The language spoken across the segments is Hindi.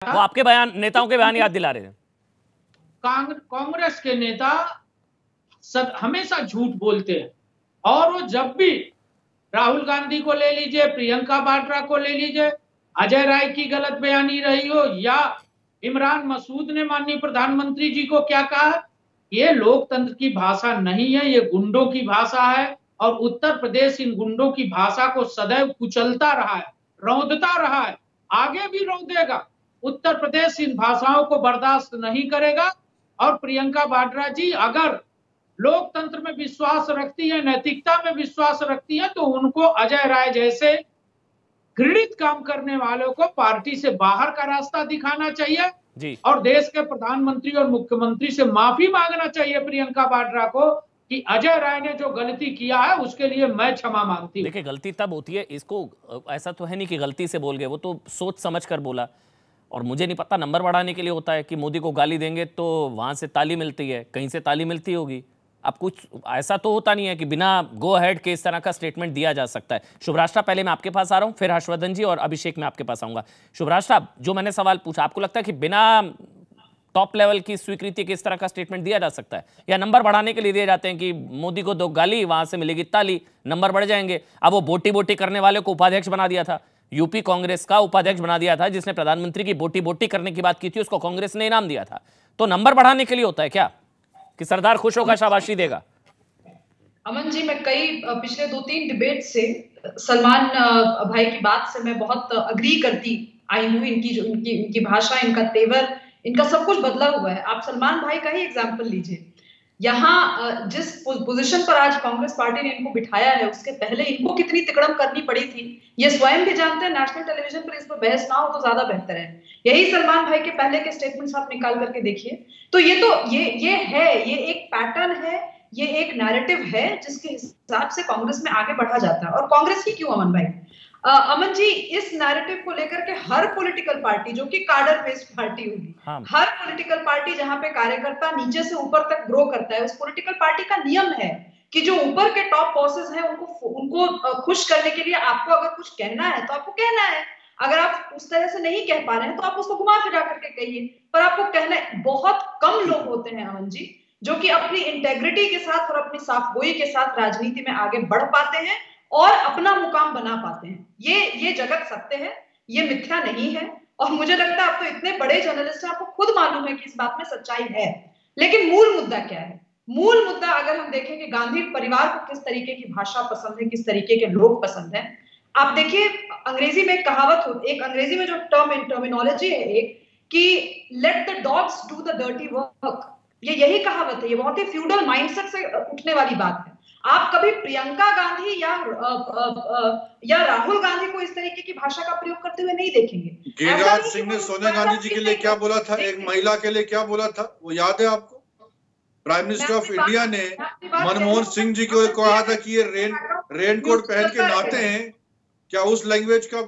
वो आपके बयान, नेताओं के बयान याद दिला रहे थे। कांग्रेस के नेता हमेशा झूठ बोलते हैं, और वो जब भी राहुल गांधी को ले लीजिए, प्रियंका वाड्रा को ले लीजिए, अजय राय की गलत बयानी रही हो, या इमरान मसूद ने माननीय प्रधानमंत्री जी को क्या कहा, ये लोकतंत्र की भाषा नहीं है, ये गुंडों की भाषा है। और उत्तर प्रदेश इन गुंडों की भाषा को सदैव कुचलता रहा है, रौंदता रहा है, आगे भी रौंदेगा। उत्तर प्रदेश इन भाषाओं को बर्दाश्त नहीं करेगा। और प्रियंका वाड्रा जी अगर लोकतंत्र में विश्वास रखती है, नैतिकता में विश्वास रखती है, तो उनको अजय राय जैसे घृणित काम करने वालों को पार्टी से बाहर का रास्ता दिखाना चाहिए जी। और देश के प्रधानमंत्री और मुख्यमंत्री से माफी मांगना चाहिए प्रियंका वाड्रा को कि अजय राय ने जो गलती किया है उसके लिए मैं क्षमा मांगती हूँ। देखिए, गलती तब होती है, इसको ऐसा तो है नहीं कि गलती से बोल गए, वो तो सोच समझ कर बोला। और मुझे नहीं पता, नंबर बढ़ाने के लिए होता है कि मोदी को गाली देंगे तो वहां से ताली मिलती है, कहीं से ताली मिलती होगी। अब कुछ ऐसा तो होता नहीं है कि बिना गो अहेड के इस तरह का स्टेटमेंट दिया जा सकता है। शुभराष्ट्र, पहले मैं आपके पास आ रहा हूं, फिर हर्षवर्धन जी और अभिषेक में आपके पास आऊंगा। शुभराष्ट्र, जो मैंने सवाल पूछा, आपको लगता है कि बिना टॉप लेवल की स्वीकृति के इस तरह का स्टेटमेंट दिया जा सकता है, या नंबर बढ़ाने के लिए दिए जाते हैं कि मोदी को दो गाली, वहां से मिलेगी ताली, नंबर बढ़ जाएंगे? अब वो बोटी बोटी करने वाले को उपाध्यक्ष बना दिया था, यूपी कांग्रेस का उपाध्यक्ष बना दिया था, जिसने प्रधानमंत्री की बोटी बोटी करने की बात की थी, उसको कांग्रेस ने इनाम दिया था। तो नंबर बढ़ाने के लिए होता है क्या कि सरदार खुश होगा, शाबाशी देगा? अमन जी, मैं पिछले 2-3 डिबेट से सलमान भाई की बात से मैं बहुत अग्री करती आई हूँ। इनकी भाषा, इनका तेवर, इनका सब कुछ बदला हुआ है। आप सलमान भाई का ही एग्जाम्पल लीजिए। यहाँ जिस पोजीशन पर आज कांग्रेस पार्टी ने इनको बिठाया है, उसके पहले इनको कितनी तिकड़म करनी पड़ी थी, ये स्वयं भी जानते हैं। नेशनल टेलीविजन पर इस पर बहस ना हो तो ज्यादा बेहतर है। यही सलमान भाई के पहले के स्टेटमेंट्स आप निकाल करके देखिए। तो ये एक पैटर्न है, ये एक नैरेटिव है जिसके हिसाब से कांग्रेस में आगे बढ़ा जाता है। और कांग्रेस ही क्यों, अमन भाई, अमन जी, इस नैरेटिव को लेकर के हर पॉलिटिकल पार्टी जो कि कार्डर बेस्ड पार्टी होगी, हर पॉलिटिकल पार्टी जहां पे कार्यकर्ता नीचे से ऊपर तक ग्रो करता है, उस पॉलिटिकल पार्टी का नियम है कि जो ऊपर के टॉप बॉसेस हैं उनको खुश करने के लिए आपको अगर कुछ कहना है तो आपको कहना है। अगर आप उस तरह से नहीं कह पा रहे हैं तो आप उसको घुमा फिरा करके कहिए, पर आपको कहना है। बहुत कम लोग होते हैं अमन जी जो कि अपनी इंटेग्रिटी के साथ और अपनी साफगोई के साथ राजनीति में आगे बढ़ पाते हैं और अपना मुकाम बना पाते हैं। ये जगत सत्य है, ये मिथ्या नहीं है। और मुझे लगता है आप तो इतने बड़े जर्नलिस्ट हैं, आपको खुद मालूम है कि इस बात में सच्चाई है। लेकिन मूल मुद्दा क्या है? मूल मुद्दा अगर हम देखें कि गांधी परिवार को किस तरीके की भाषा पसंद है, किस तरीके के लोग पसंद हैं, आप देखिए अंग्रेजी में एक कहावत होती है, एक अंग्रेजी में जो टर्मिनोलॉजी है एक, कि let the dogs do the dirty work. यही कहावत है, ये बहुत ही फ्यूडल माइंडसेट से उठने वाली बात है। आप कभी प्रियंका गांधी या राहुल गांधी को इस तरीके की भाषा का प्रयोग करते हुए नहीं देखेंगे। गिरिराज सिंह ने सोनिया गांधी जी के लिए क्या बोला था, एक महिला के लिए क्या बोला था, वो याद है आपको? प्राइम मिनिस्टर ऑफ इंडिया ने मनमोहन सिंह जी को कहा था कि ये रेनकोट पहन के नहाते हैं, क्या उस लैंग्वेज का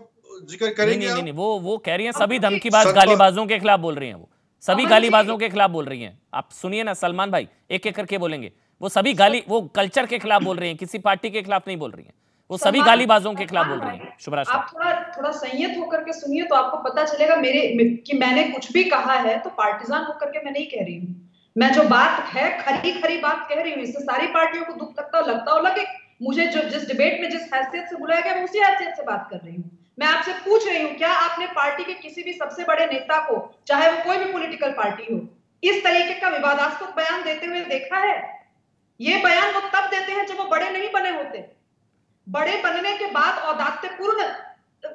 जिक्र करेंगे? नहीं, वो कह रही हैं सभी धमकीबाज गालीबाजों के खिलाफ बोल रही हैं, वो सभी गालीबाजों के खिलाफ बोल रही हैं। आप सुनिए ना सलमान भाई, एक एक करके बोलेंगे। वो सभी वो कल्चर के खिलाफ बोल रही हैं, किसी पार्टी के खिलाफ नहीं बोल रही हैं, वो सभी गालीबाजों के खिलाफ बोल रही हैं। शुभराष्ट्र, आप थोड़ा संयत होकर के सुनिए तो आपको पता चलेगा कि मैंने कुछ भी कहा है तो पार्टिजान होकर के मैं नहीं कह रही हूँ। मैं जो बात है खरी बात कह रही हूँ। इससे सारी पार्टियों को दुख लगता हो लगे। मुझे जो जिस डिबेट में जिस हैसियत से बुलाया गया, मैं उसी हैसियत से बात कर रही हूँ। मैं आपसे पूछ रही हूँ, क्या आपने पार्टी के किसी भी सबसे बड़े नेता को, चाहे वो कोई भी पॉलिटिकल पार्टी हो, इस तरीके का विवादास्पद बयान देते हुए देखा है? ये बयान वो तब देते हैं जब वो बड़े नहीं बने होते। बड़े बनने के बाद औदात्यपूर्ण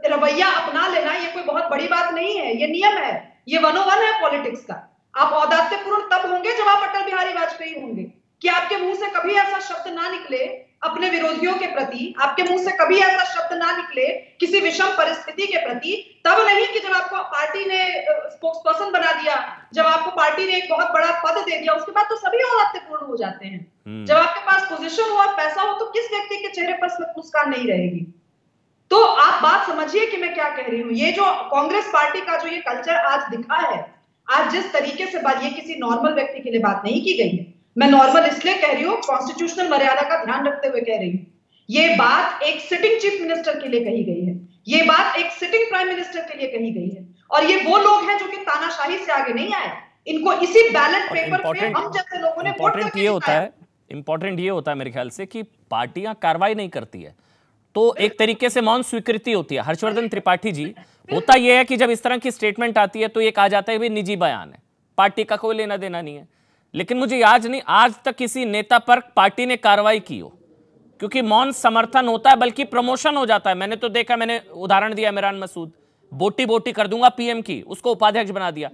रवैया अपना लेना ये कोई बहुत बड़ी बात नहीं है, ये नियम है, ये 101 है पॉलिटिक्स का। आप औदात्यपूर्ण तब होंगे जब आप अटल बिहारी वाजपेयी होंगे कि आपके मुंह से कभी ऐसा शब्द ना निकले अपने विरोधियों के प्रति, आपके मुंह से कभी ऐसा शब्द ना निकले किसी विषम परिस्थिति के प्रति। तब नहीं कि जब आपको पार्टी ने स्पोक्स पर्सन बना दिया, जब आपको पार्टी ने एक बहुत बड़ा पद दे दिया, उसके बाद तो सभी औदात्यपूर्ण हो जाते हैं। जब आपके पास पोजीशन हो और पैसा हो तो किस व्यक्ति के चेहरे पर मुस्कान नहीं रहेगी? तो आप बात समझिए कि मैं क्या कह रही हूँ। ये जो कांग्रेस पार्टी का जो ये कल्चर आज दिखा है, आज जिस तरीके से बात, ये किसी नॉर्मल व्यक्ति के लिए बात नहीं की गई है। मैं नॉर्मल इसलिए कह रही हूँ, कॉन्स्टिट्यूशनल मर्यादा का ध्यान रखते हुए कह रही हूँ। ये बात एक सिटिंग चीफ मिनिस्टर के लिए कही गई है, ये बात एक सिटिंग प्राइम मिनिस्टर के लिए कही गई है। और ये वो लोग हैं जो कि तानाशाही से आगे नहीं आए, इनको इसी बैलेट पेपर पे हम जैसे लोगों ने वोट करके जिताया। इंपॉर्टेंट ये होता है मेरे ख्याल से कि पार्टियां कार्रवाई नहीं करती है तो एक तरीके से मौन स्वीकृति होती है। हर्षवर्धन त्रिपाठी जी, होता यह है कि जब इस तरह की स्टेटमेंट आती है तो ये कहा जाता है भी निजी बयान है, पार्टी का कोई लेना देना नहीं है। लेकिन मुझे आज तक किसी नेता पर पार्टी ने कार्रवाई की हो, क्योंकि मौन समर्थन होता है बल्कि प्रमोशन हो जाता है। मैंने तो देखा, मैंने उदाहरण दिया इमरान मसूद, बोटी बोटी कर दूंगा पीएम की, उसको उपाध्यक्ष बना दिया।